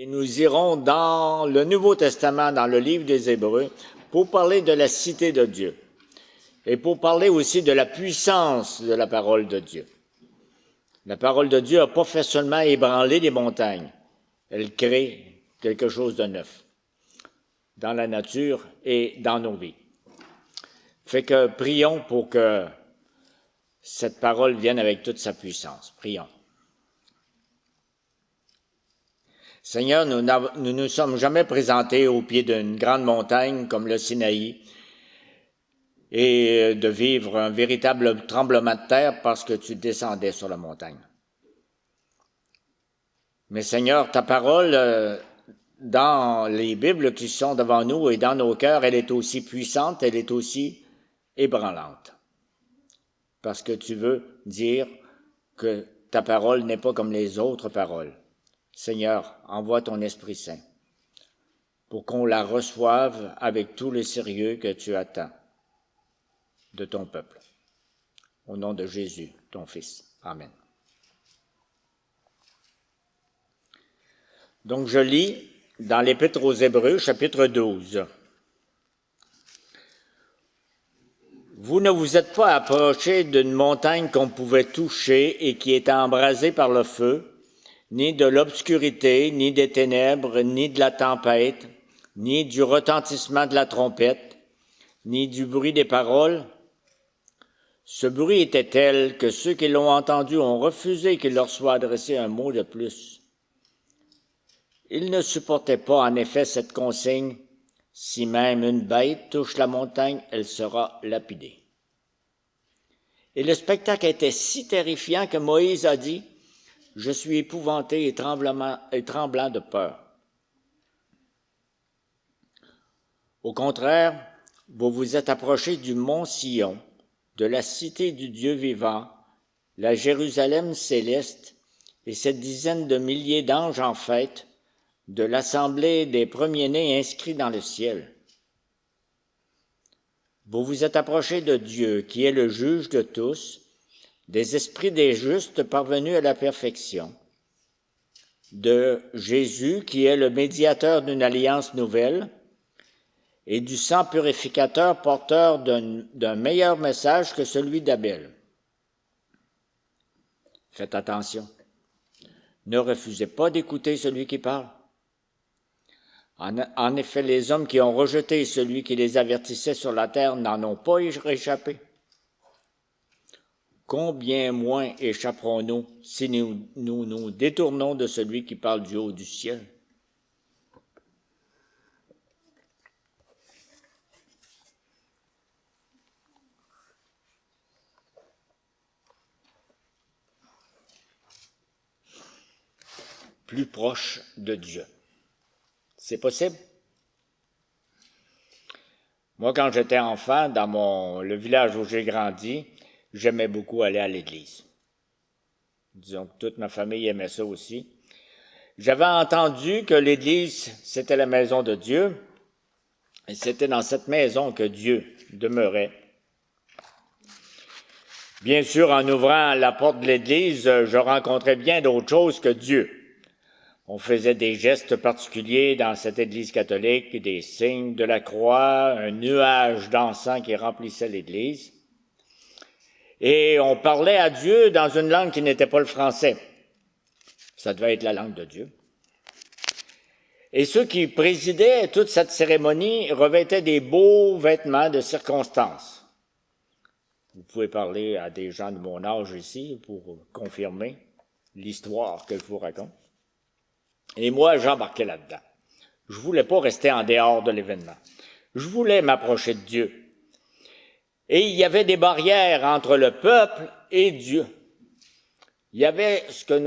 Et nous irons dans le Nouveau Testament, dans le livre des Hébreux, pour parler de la cité de Dieu et pour parler aussi de la puissance de la parole de Dieu. La parole de Dieu n'a pas fait seulement ébranler les montagnes, elle crée quelque chose de neuf dans la nature et dans nos vies. Fait que prions pour que cette parole vienne avec toute sa puissance. Prions. Seigneur, nous ne nous sommes jamais présentés au pied d'une grande montagne comme le Sinaï et de vivre un véritable tremblement de terre parce que tu descendais sur la montagne. Mais Seigneur, ta parole, dans les Bibles qui sont devant nous et dans nos cœurs, elle est aussi puissante, elle est aussi ébranlante. Parce que tu veux dire que ta parole n'est pas comme les autres paroles. Seigneur, envoie ton Esprit Saint pour qu'on la reçoive avec tout le sérieux que tu attends de ton peuple. Au nom de Jésus, ton Fils. Amen. Donc je lis dans l'Épître aux Hébreux, chapitre 12. Vous ne vous êtes pas approchés d'une montagne qu'on pouvait toucher et qui était embrasée par le feu, ni de l'obscurité, ni des ténèbres, ni de la tempête, ni du retentissement de la trompette, ni du bruit des paroles. Ce bruit était tel que ceux qui l'ont entendu ont refusé qu'il leur soit adressé un mot de plus. Ils ne supportaient pas en effet cette consigne, si même une bête touche la montagne, elle sera lapidée. Et le spectacle était si terrifiant que Moïse a dit, « Je suis épouvanté et tremblant de peur. » Au contraire, vous vous êtes approchés du mont Sion, de la cité du Dieu vivant, la Jérusalem céleste, et cette dizaine de milliers d'anges en fête, de l'assemblée des premiers-nés inscrits dans le ciel. Vous vous êtes approchés de Dieu, qui est le juge de tous, des esprits des justes parvenus à la perfection, de Jésus, qui est le médiateur d'une alliance nouvelle, et du sang purificateur porteur d'un meilleur message que celui d'Abel. Faites attention. Ne refusez pas d'écouter celui qui parle. En effet, les hommes qui ont rejeté celui qui les avertissait sur la terre n'en ont pas échappé. Combien moins échapperons-nous si nous détournons de celui qui parle du haut du ciel? Plus proche de Dieu. C'est possible? Moi, quand j'étais enfant, dans le village où j'ai grandi, j'aimais beaucoup aller à l'église. Disons que toute ma famille aimait ça aussi. J'avais entendu que l'église, c'était la maison de Dieu, et c'était dans cette maison que Dieu demeurait. Bien sûr, en ouvrant la porte de l'église, je rencontrais bien d'autres choses que Dieu. On faisait des gestes particuliers dans cette église catholique, des signes de la croix, un nuage d'encens qui remplissait l'église. Et on parlait à Dieu dans une langue qui n'était pas le français. Ça devait être la langue de Dieu. Et ceux qui présidaient toute cette cérémonie revêtaient des beaux vêtements de circonstance. Vous pouvez parler à des gens de mon âge ici pour confirmer l'histoire que je vous raconte. Et moi, j'embarquais là-dedans. Je voulais pas rester en dehors de l'événement. Je voulais m'approcher de Dieu. Et il y avait des barrières entre le peuple et Dieu. Il y avait ce que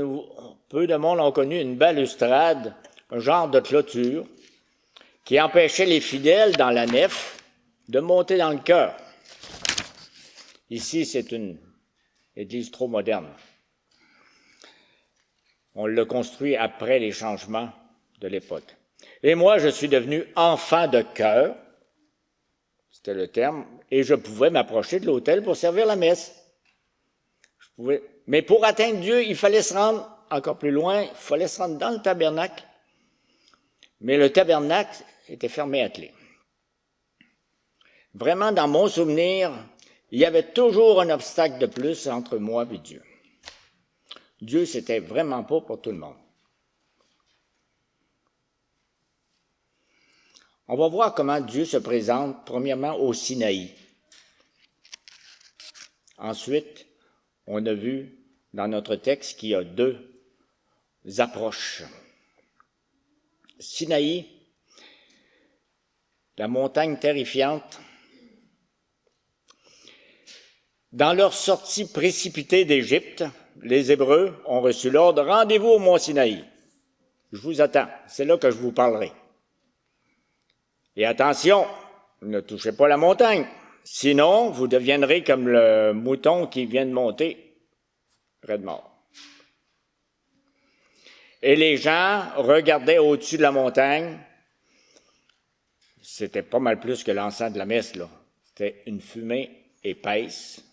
peu de monde ont connu, une balustrade, un genre de clôture, qui empêchait les fidèles dans la nef de monter dans le chœur. Ici, c'est une église trop moderne. On l'a construit après les changements de l'époque. Et moi, je suis devenu enfant de chœur, c'était le terme, et je pouvais m'approcher de l'autel pour servir la messe. Mais pour atteindre Dieu, il fallait se rendre encore plus loin, il fallait se rendre dans le tabernacle Mais le tabernacle était fermé à clé. Vraiment, dans mon souvenir, il y avait toujours un obstacle de plus entre moi et Dieu. Dieu, c'était vraiment pas pour tout le monde. On va voir comment Dieu se présente, premièrement, au Sinaï. Ensuite, on a vu dans notre texte qu'il y a deux approches. Sinaï, la montagne terrifiante. Dans leur sortie précipitée d'Égypte, les Hébreux ont reçu l'ordre « Rendez-vous au mont Sinaï. Je vous attends, c'est là que je vous parlerai. » Et attention, ne touchez pas la montagne, sinon vous deviendrez comme le mouton qui vient de monter, raide mort. Et les gens regardaient au-dessus de la montagne. C'était pas mal plus que l'encens de la messe, là. C'était une fumée épaisse,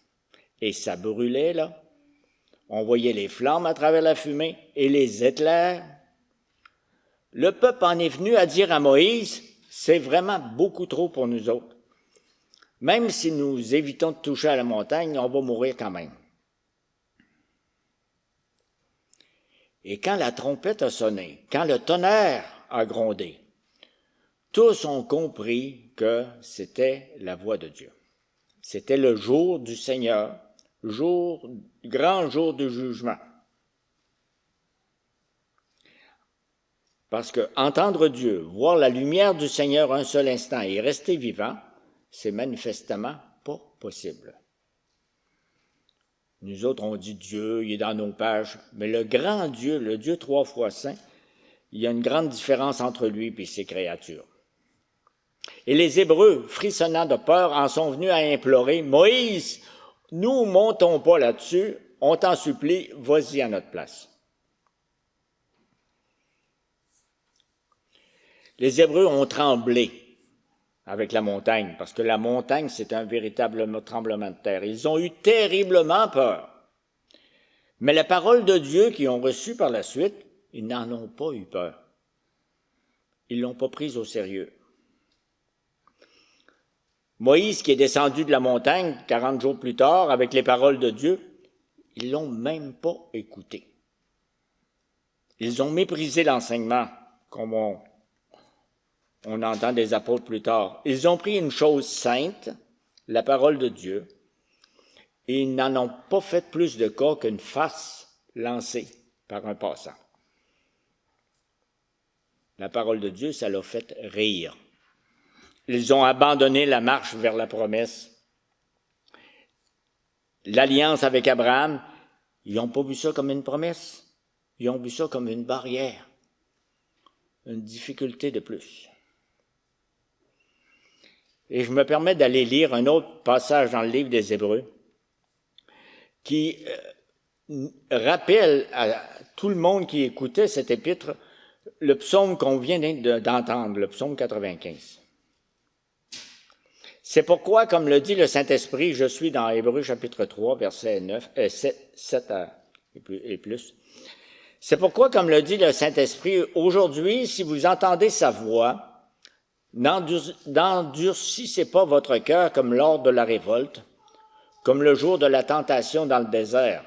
et ça brûlait, là. On voyait les flammes à travers la fumée et les éclairs. Le peuple en est venu à dire à Moïse, c'est vraiment beaucoup trop pour nous autres. Même si nous évitons de toucher à la montagne, on va mourir quand même. Et quand la trompette a sonné, quand le tonnerre a grondé, tous ont compris que c'était la voix de Dieu. C'était le jour du Seigneur, grand jour du jugement. Parce que entendre Dieu, voir la lumière du Seigneur un seul instant et rester vivant, c'est manifestement pas possible. Nous autres, on dit Dieu, il est dans nos pages, mais le grand Dieu, le Dieu 3 fois saint, il y a une grande différence entre lui et ses créatures. Et les Hébreux, frissonnant de peur, en sont venus à implorer, « Moïse, nous montons pas là-dessus, on t'en supplie, vas-y à notre place. » Les Hébreux ont tremblé avec la montagne, parce que la montagne, c'est un véritable tremblement de terre. Ils ont eu terriblement peur. Mais la parole de Dieu qu'ils ont reçue par la suite, ils n'en ont pas eu peur. Ils ne l'ont pas prise au sérieux. Moïse, qui est descendu de la montagne 40 jours plus tard avec les paroles de Dieu, ils ne l'ont même pas écouté. Ils ont méprisé l'enseignement, comme on entend des apôtres plus tard. Ils ont pris une chose sainte, la parole de Dieu, et ils n'en ont pas fait plus de cas qu'une farce lancée par un passant. La parole de Dieu, ça l'a fait rire. Ils ont abandonné la marche vers la promesse. L'alliance avec Abraham, ils n'ont pas vu ça comme une promesse. Ils ont vu ça comme une barrière, une difficulté de plus. Et je me permets d'aller lire un autre passage dans le livre des Hébreux qui rappelle à tout le monde qui écoutait cet épître le psaume qu'on vient d'entendre, le psaume 95. C'est pourquoi, comme le dit le Saint-Esprit, je suis dans Hébreux chapitre 3, versets 7 et plus. C'est pourquoi, comme le dit le Saint-Esprit, aujourd'hui, si vous entendez sa voix, n'endurcissez pas votre cœur comme lors de la révolte, comme le jour de la tentation dans le désert.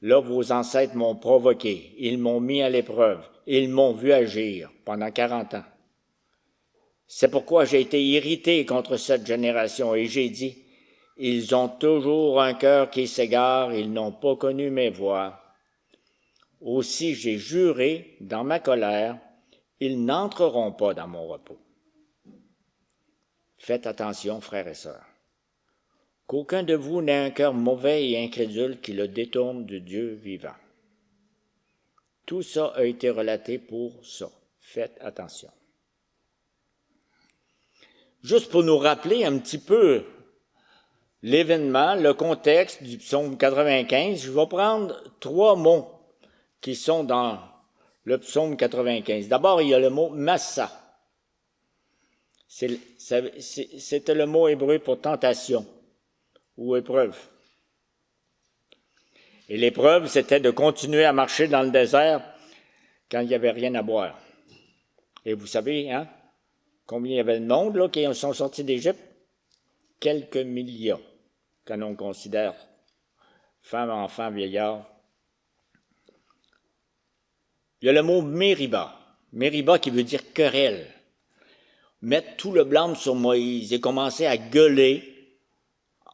Là, vos ancêtres m'ont provoqué, ils m'ont mis à l'épreuve, ils m'ont vu agir pendant 40 ans. C'est pourquoi j'ai été irrité contre cette génération et j'ai dit, ils ont toujours un cœur qui s'égare, ils n'ont pas connu mes voies. Aussi j'ai juré dans ma colère, ils n'entreront pas dans mon repos. Faites attention, frères et sœurs, qu'aucun de vous n'ait un cœur mauvais et incrédule qui le détourne du Dieu vivant. Tout ça a été relaté pour ça. Faites attention. Juste pour nous rappeler un petit peu l'événement, le contexte du psaume 95, je vais prendre 3 mots qui sont dans le psaume 95. D'abord, il y a le mot « massa ». C'était le mot hébreu pour tentation ou épreuve. Et l'épreuve, c'était de continuer à marcher dans le désert quand il n'y avait rien à boire. Et vous savez, hein, combien il y avait de monde là, qui sont sortis d'Égypte? Quelques millions, quand on considère femmes, enfants, vieillards. Il y a le mot Mériba. Mériba qui veut dire querelle. Mettre tout le blâme sur Moïse et commencer à gueuler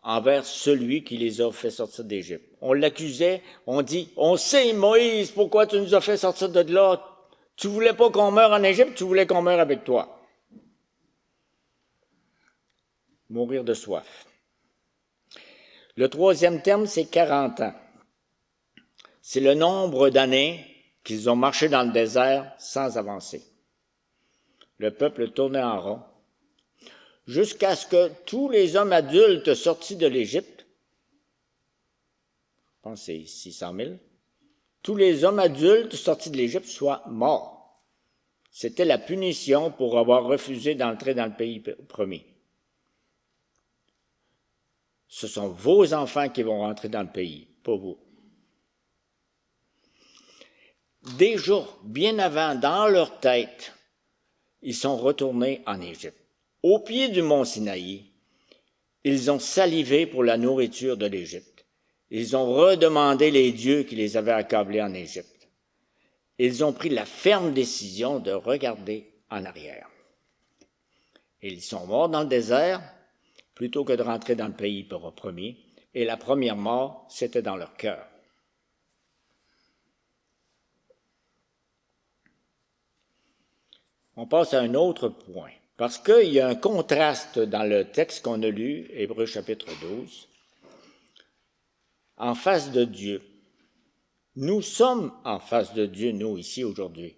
envers celui qui les a fait sortir d'Égypte. On l'accusait, on dit, on sait Moïse, pourquoi tu nous as fait sortir de là? Tu voulais pas qu'on meure en Égypte, tu voulais qu'on meure avec toi. Mourir de soif. Le troisième terme, c'est 40 ans. C'est le nombre d'années qu'ils ont marché dans le désert sans avancer. Le peuple tournait en rond, jusqu'à ce que tous les hommes adultes sortis de l'Égypte, je pense que c'est 600 000, tous les hommes adultes sortis de l'Égypte soient morts. C'était la punition pour avoir refusé d'entrer dans le pays promis. Ce sont vos enfants qui vont rentrer dans le pays, pas vous. Déjà, bien avant, dans leur tête, ils sont retournés en Égypte. Au pied du mont Sinaï, ils ont salivé pour la nourriture de l'Égypte. Ils ont redemandé les dieux qui les avaient accablés en Égypte. Ils ont pris la ferme décision de regarder en arrière. Et ils sont morts dans le désert plutôt que de rentrer dans le pays promis. Et la première mort, c'était dans leur cœur. On passe à un autre point, parce qu'il y a un contraste dans le texte qu'on a lu, Hébreux chapitre 12, en face de Dieu. Nous sommes en face de Dieu, nous, ici, aujourd'hui.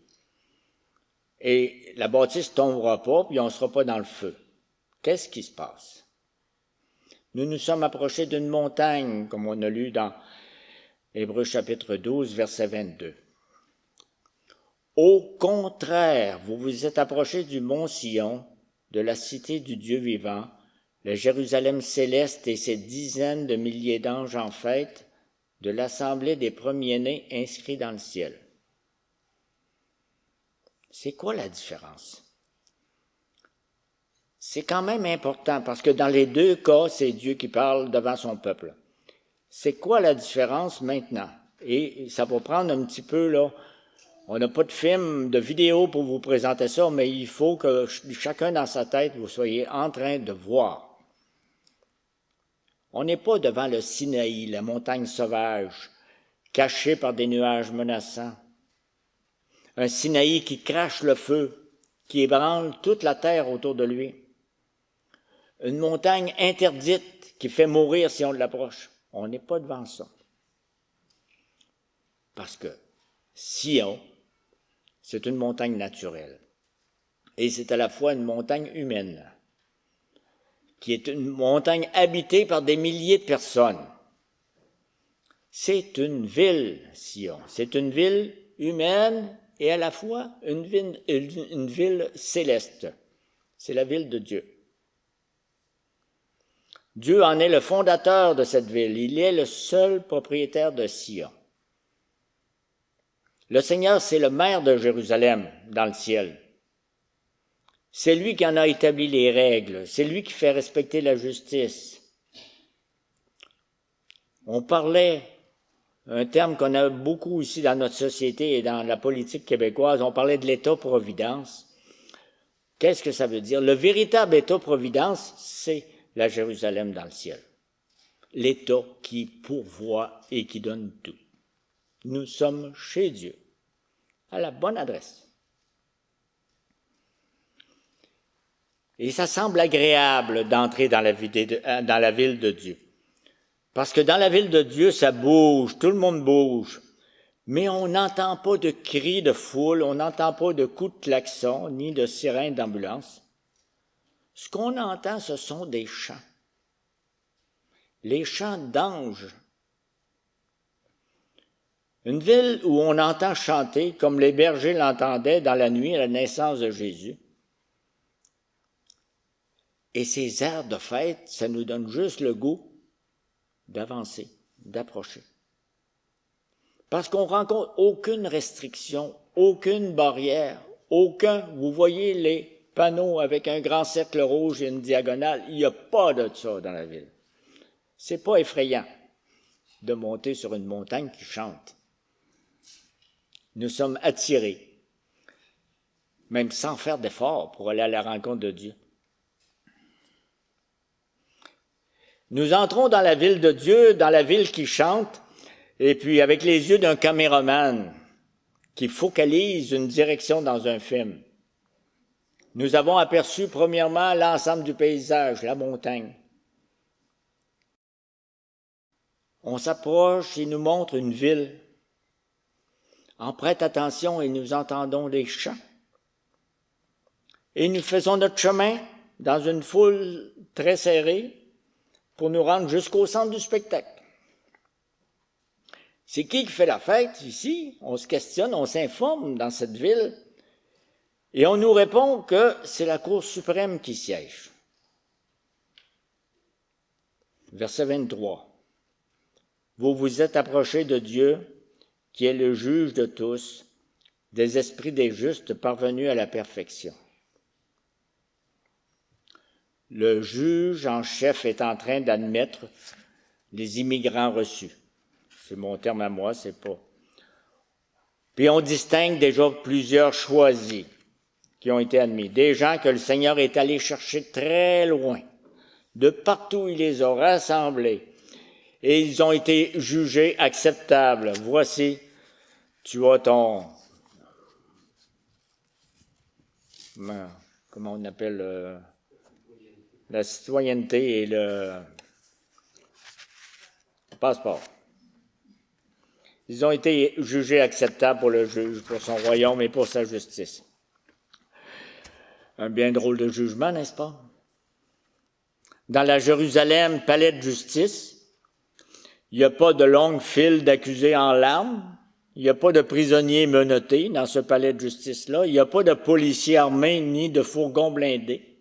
Et la bâtisse ne tombera pas, puis on ne sera pas dans le feu. Qu'est-ce qui se passe? Nous nous sommes approchés d'une montagne, comme on a lu dans Hébreux chapitre 12, verset 22. Au contraire, vous vous êtes approchés du mont Sion, de la cité du Dieu vivant, le Jérusalem céleste et ses dizaines de milliers d'anges en fête, de l'assemblée des premiers-nés inscrits dans le ciel. C'est quoi la différence? C'est quand même important parce que dans les deux cas, c'est Dieu qui parle devant son peuple. C'est quoi la différence maintenant? Et ça va prendre un petit peu, là, on n'a pas de film, de vidéo pour vous présenter ça, mais il faut que chacun dans sa tête, vous soyez en train de voir. On n'est pas devant le Sinaï, la montagne sauvage, cachée par des nuages menaçants. Un Sinaï qui crache le feu, qui ébranle toute la terre autour de lui. Une montagne interdite qui fait mourir si on l'approche. On n'est pas devant ça. Parce que Sion, c'est une montagne naturelle. Et c'est à la fois une montagne humaine, qui est une montagne habitée par des milliers de personnes. C'est une ville, Sion. C'est une ville humaine et à la fois une ville céleste. C'est la ville de Dieu. Dieu en est le fondateur de cette ville. Il est le seul propriétaire de Sion. Le Seigneur, c'est le maire de Jérusalem dans le ciel. C'est lui qui en a établi les règles. C'est lui qui fait respecter la justice. On parlait, un terme qu'on a beaucoup ici dans notre société et dans la politique québécoise, on parlait de l'État-providence. Qu'est-ce que ça veut dire? Le véritable État-providence, c'est la Jérusalem dans le ciel. L'État qui pourvoit et qui donne tout. Nous sommes chez Dieu, à la bonne adresse. Et ça semble agréable d'entrer dans la ville de Dieu. Parce que dans la ville de Dieu, ça bouge, tout le monde bouge. Mais on n'entend pas de cris de foule, on n'entend pas de coups de klaxon, ni de sirènes d'ambulance. Ce qu'on entend, ce sont des chants. Les chants d'anges. Une ville où on entend chanter, comme les bergers l'entendaient dans la nuit à la naissance de Jésus. Et ces airs de fête, ça nous donne juste le goût d'avancer, d'approcher. Parce qu'on rencontre aucune restriction, aucune barrière, Aucun. Vous voyez les panneaux avec un grand cercle rouge et une diagonale. Il n'y a pas de ça dans la ville. C'est pas effrayant de monter sur une montagne qui chante. Nous sommes attirés, même sans faire d'effort, pour aller à la rencontre de Dieu. Nous entrons dans la ville de Dieu, dans la ville qui chante, et puis avec les yeux d'un caméraman qui focalise une direction dans un film. Nous avons aperçu premièrement l'ensemble du paysage, la montagne. On s'approche et nous montre une ville. On prête attention et nous entendons les chants. Et nous faisons notre chemin dans une foule très serrée pour nous rendre jusqu'au centre du spectacle. C'est qui fait la fête ici? On se questionne, on s'informe dans cette ville et on nous répond que c'est la Cour suprême qui siège. Verset 23. Vous vous êtes approchés de Dieu, qui est le juge de tous, des esprits des justes parvenus à la perfection. Le juge en chef est en train d'admettre les immigrants reçus. C'est mon terme à moi, c'est pas. Puis on distingue déjà plusieurs choisis qui ont été admis. Des gens que le Seigneur est allé chercher très loin. De partout, il les a rassemblés. Et ils ont été jugés acceptables. Voici, tu as ton... Comment on appelle la citoyenneté et le passeport. Ils ont été jugés acceptables pour le juge, pour son royaume et pour sa justice. Un bien drôle de jugement, n'est-ce pas? Dans la Jérusalem, palais de justice, il n'y a pas de longue file d'accusés en larmes, il n'y a pas de prisonniers menottés dans ce palais de justice-là, il n'y a pas de policiers armés ni de fourgons blindés.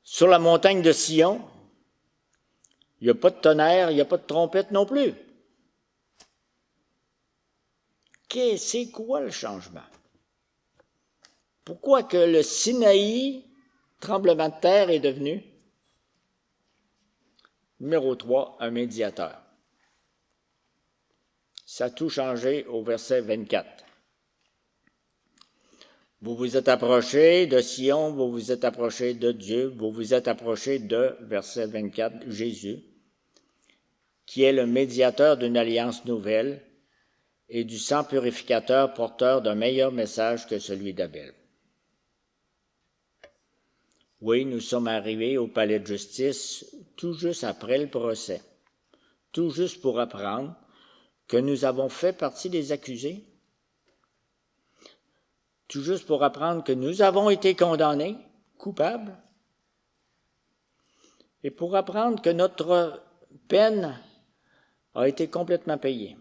Sur la montagne de Sion, il n'y a pas de tonnerre, il n'y a pas de trompette non plus. C'est quoi le changement? Pourquoi que le Sinaï, tremblement de terre, est devenu? Numéro 3, un médiateur. Ça a tout changé au verset 24. Vous vous êtes approchés de Sion, vous vous êtes approchés de Dieu, vous vous êtes approchés de, verset 24, Jésus, qui est le médiateur d'une alliance nouvelle et du sang purificateur porteur d'un meilleur message que celui d'Abel. Oui, nous sommes arrivés au palais de justice tout juste après le procès, tout juste pour apprendre que nous avons fait partie des accusés, tout juste pour apprendre que nous avons été condamnés, coupables, et pour apprendre que notre peine a été complètement payée.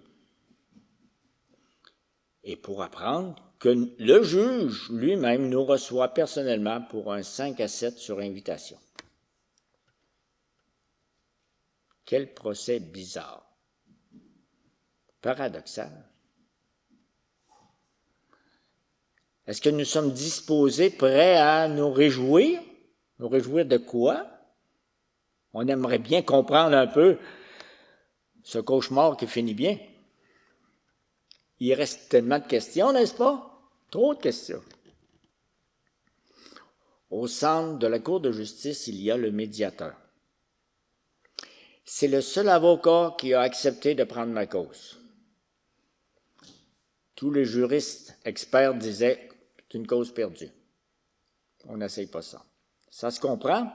Et pour apprendre que le juge lui-même nous reçoit personnellement pour un 5 à 7 sur invitation. Quel procès bizarre, paradoxal. Est-ce que nous sommes disposés, prêts à nous réjouir? Nous réjouir de quoi? On aimerait bien comprendre un peu ce cauchemar qui finit bien. Il reste tellement de questions, n'est-ce pas? Trop de questions. Au centre de la Cour de justice, il y a le médiateur. C'est le seul avocat qui a accepté de prendre ma cause. Tous les juristes experts disaient « c'est une cause perdue ». On n'essaye pas ça. Ça se comprend,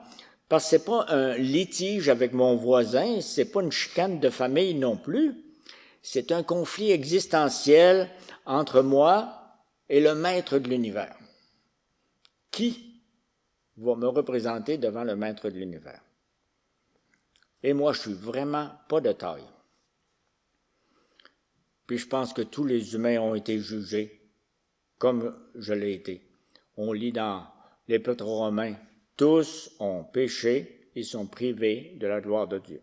parce que ce n'est pas un litige avec mon voisin, ce n'est pas une chicane de famille non plus. C'est un conflit existentiel entre moi et le maître de l'univers. Qui va me représenter devant le maître de l'univers? Et moi, je suis vraiment pas de taille. Puis je pense que tous les humains ont été jugés comme je l'ai été. On lit dans l'Épître aux Romains, tous ont péché et sont privés de la gloire de Dieu.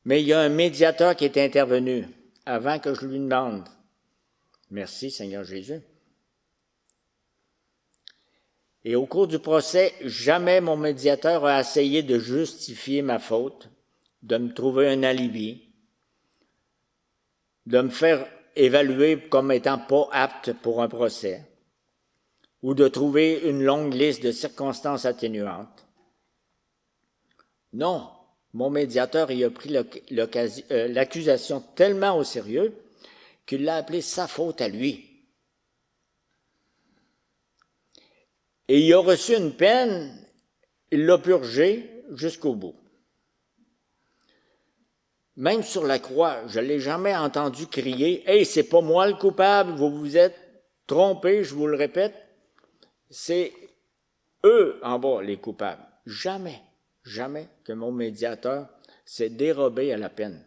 Mais il y a un médiateur qui est intervenu avant que je lui demande Merci Seigneur Jésus. Et au cours du procès, jamais mon médiateur a essayé de justifier ma faute, de me trouver un alibi, de me faire évaluer comme étant pas apte pour un procès, ou de trouver une longue liste de circonstances atténuantes. Non, mon médiateur y a pris l'accusation tellement au sérieux qu'il l'a appelée sa faute à lui. Et il a reçu une peine, il l'a purgée jusqu'au bout. Même sur la croix, je ne l'ai jamais entendu crier « Hey, c'est pas moi le coupable, vous vous êtes trompés, je vous le répète. » C'est eux en bas les coupables. Jamais, jamais que mon médiateur s'est dérobé à la peine.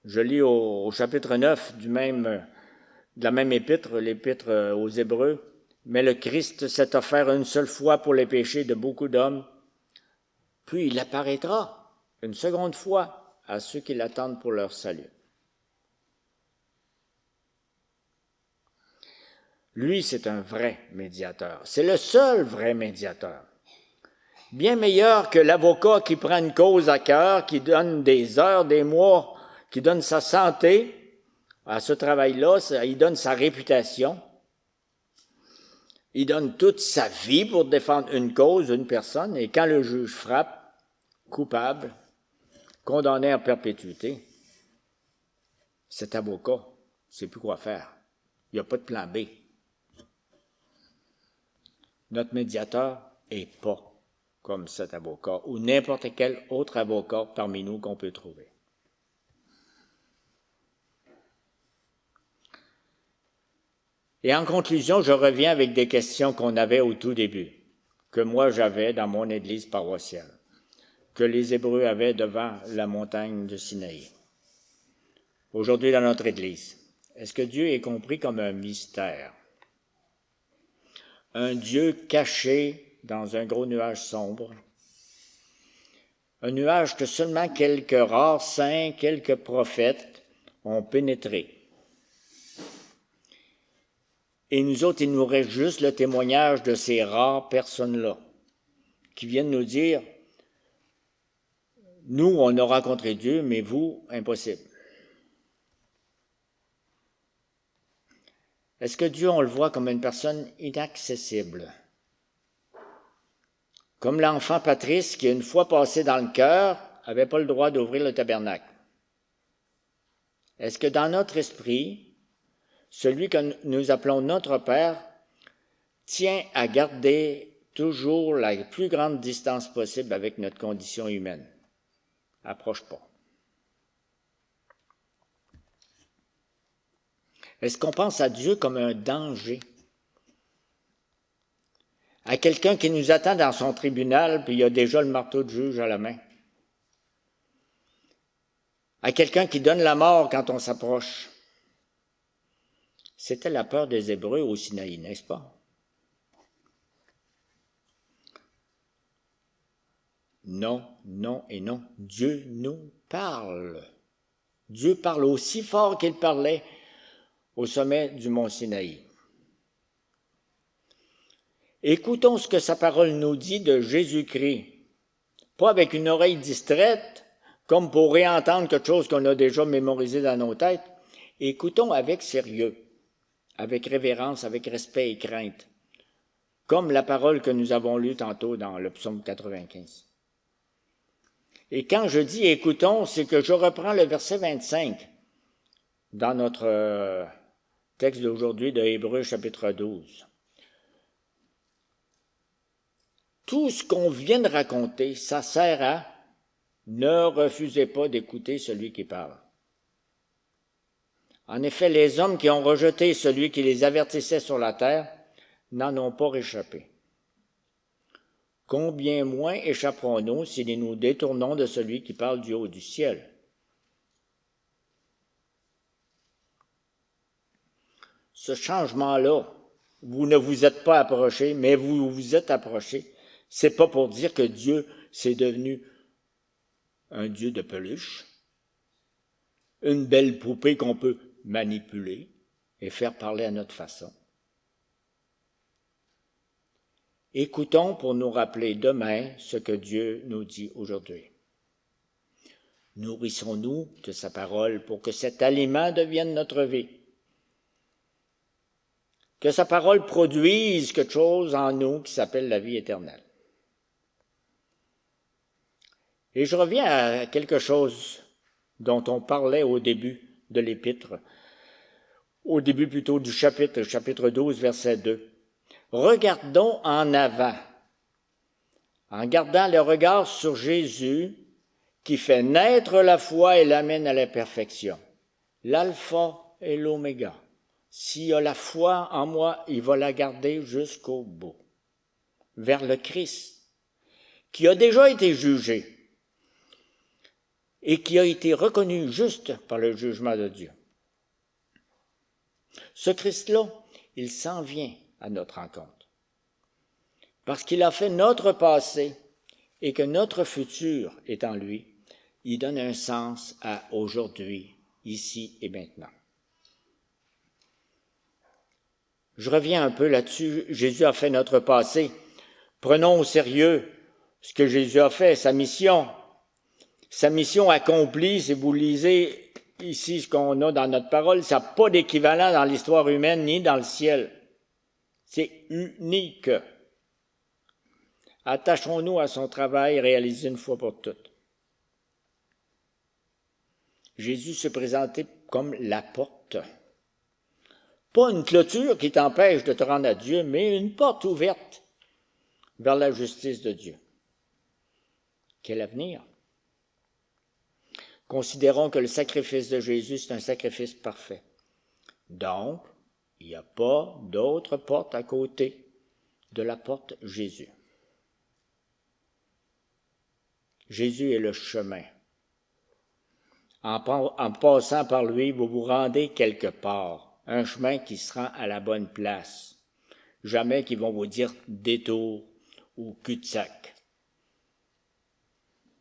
Je lis au chapitre 9 de la même épître, l'épître aux Hébreux. « Mais le Christ s'est offert une seule fois pour les péchés de beaucoup d'hommes, puis il apparaîtra une seconde fois à ceux qui l'attendent pour leur salut. » Lui, c'est un vrai médiateur. C'est le seul vrai médiateur. Bien meilleur que l'avocat qui prend une cause à cœur, qui donne des heures, des mois, qui donne sa santé à ce travail-là, il donne sa réputation. Il donne toute sa vie pour défendre une cause, une personne, et quand le juge frappe, coupable, condamné à perpétuité, cet avocat ne sait plus quoi faire. Il n'y a pas de plan B. Notre médiateur n'est pas comme cet avocat ou n'importe quel autre avocat parmi nous qu'on peut trouver. Et en conclusion, je reviens avec des questions qu'on avait au tout début, que moi j'avais dans mon église paroissiale, que les Hébreux avaient devant la montagne de Sinaï. Aujourd'hui dans notre église, est-ce que Dieu est compris comme un mystère? Un Dieu caché dans un gros nuage sombre, un nuage que seulement quelques rares saints, quelques prophètes ont pénétré. Et nous autres, il nous reste juste le témoignage de ces rares personnes-là qui viennent nous dire, nous, on a rencontré Dieu, mais vous, impossible. Est-ce que Dieu, on le voit comme une personne inaccessible? Comme l'enfant Patrice qui, une fois passé dans le cœur, n'avait pas le droit d'ouvrir le tabernacle. Est-ce que dans notre esprit, celui que nous appelons notre Père tient à garder toujours la plus grande distance possible avec notre condition humaine? Approche pas. Est-ce qu'on pense à Dieu comme un danger? À quelqu'un qui nous attend dans son tribunal, puis il a déjà le marteau de juge à la main? À quelqu'un qui donne la mort quand on s'approche? C'était la peur des Hébreux au Sinaï, n'est-ce pas? Non, non et non. Dieu nous parle. Dieu parle aussi fort qu'il parlait au sommet du mont Sinaï. Écoutons ce que sa parole nous dit de Jésus-Christ, pas avec une oreille distraite, comme pour réentendre quelque chose qu'on a déjà mémorisé dans nos têtes. Écoutons avec sérieux, avec révérence, avec respect et crainte, comme la parole que nous avons lue tantôt dans le psaume 95. Et quand je dis écoutons, c'est que je reprends le verset 25 dans notre texte d'aujourd'hui de Hébreux chapitre 12. Tout ce qu'on vient de raconter, ça sert à ne refusez pas d'écouter celui qui parle. En effet, les hommes qui ont rejeté celui qui les avertissait sur la terre n'en ont pas réchappé. Combien moins échapperons-nous si nous nous détournons de celui qui parle du haut du ciel? Ce changement-là, vous ne vous êtes pas approchés, mais vous vous êtes approchés. C'est pas pour dire que Dieu c'est devenu un Dieu de peluche, une belle poupée qu'on peut manipuler et faire parler à notre façon. Écoutons pour nous rappeler demain ce que Dieu nous dit aujourd'hui. Nourrissons-nous de sa parole pour que cet aliment devienne notre vie. Que sa parole produise quelque chose en nous qui s'appelle la vie éternelle. Et je reviens à quelque chose dont on parlait au début de l'épître, au début plutôt du chapitre 12, verset 2. Regardons en avant, en gardant le regard sur Jésus qui fait naître la foi et l'amène à la perfection. L'alpha et l'oméga. S'il y a la foi en moi, il va la garder jusqu'au bout, vers le Christ, qui a déjà été jugé et qui a été reconnu juste par le jugement de Dieu. Ce Christ-là, il s'en vient à notre rencontre, parce qu'il a fait notre passé et que notre futur est en lui. Il donne un sens à aujourd'hui, ici et maintenant. Je reviens un peu là-dessus. Jésus a fait notre passé. Prenons au sérieux ce que Jésus a fait, sa mission. Sa mission accomplie, si vous lisez ici ce qu'on a dans notre parole, ça n'a pas d'équivalent dans l'histoire humaine ni dans le ciel. C'est unique. Attachons-nous à son travail réalisé une fois pour toutes. Jésus se présentait comme la porte. Pas une clôture qui t'empêche de te rendre à Dieu, mais une porte ouverte vers la justice de Dieu. Quel avenir? Considérons que le sacrifice de Jésus, c'est un sacrifice parfait. Donc, il n'y a pas d'autre porte à côté de la porte Jésus. Jésus est le chemin. En passant par lui, vous vous rendez quelque part, un chemin qui se rend à la bonne place. Jamais qu'ils vont vous dire détour ou cul-de-sac.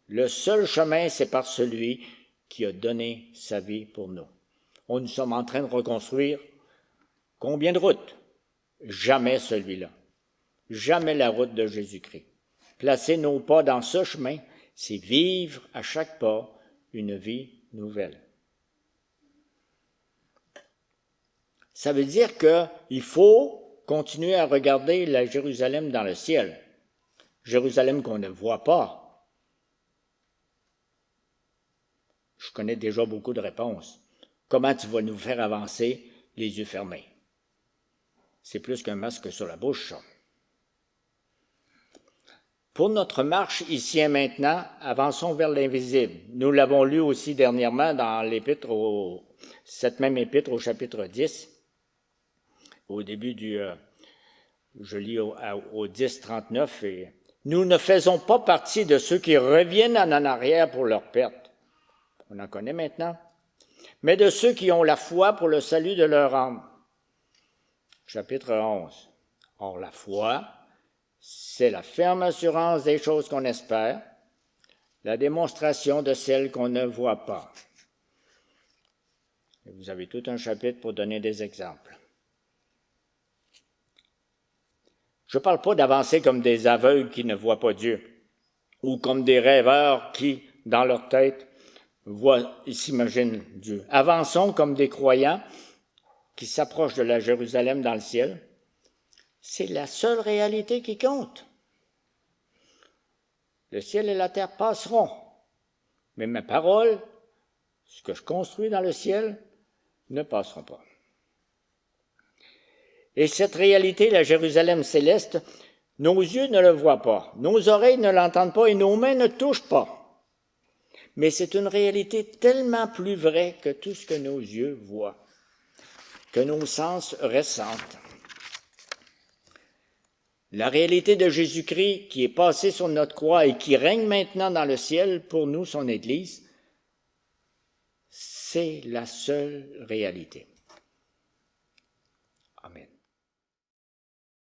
Le seul chemin, c'est par celui qui a donné sa vie pour nous. Nous sommes en train de reconstruire combien de routes? Jamais celui-là. Jamais la route de Jésus-Christ. Placer nos pas dans ce chemin, c'est vivre à chaque pas une vie nouvelle. Ça veut dire qu'il faut continuer à regarder la Jérusalem dans le ciel. Jérusalem qu'on ne voit pas. Je connais déjà beaucoup de réponses. Comment tu vas nous faire avancer les yeux fermés? C'est plus qu'un masque sur la bouche, ça. Pour notre marche ici et maintenant, avançons vers l'invisible. Nous l'avons lu aussi dernièrement dans l'épître, cette même épître au chapitre 10, au début je lis au 10, 39, et nous ne faisons pas partie de ceux qui reviennent en arrière pour leur perte. On en connaît maintenant. Mais de ceux qui ont la foi pour le salut de leur âme. Chapitre 11. Or, la foi, c'est la ferme assurance des choses qu'on espère, la démonstration de celles qu'on ne voit pas. Et vous avez tout un chapitre pour donner des exemples. Je ne parle pas d'avancer comme des aveugles qui ne voient pas Dieu, ou comme des rêveurs qui, dans leur tête, ils s'imaginent Dieu. Avançons comme des croyants qui s'approchent de la Jérusalem dans le ciel. C'est la seule réalité qui compte. Le ciel et la terre passeront, mais mes paroles, ce que je construis dans le ciel, ne passeront pas. Et cette réalité, la Jérusalem céleste, nos yeux ne le voient pas, nos oreilles ne l'entendent pas et nos mains ne touchent pas. Mais c'est une réalité tellement plus vraie que tout ce que nos yeux voient, que nos sens ressentent. La réalité de Jésus-Christ qui est passé sur notre croix et qui règne maintenant dans le ciel pour nous, son Église, c'est la seule réalité. Amen.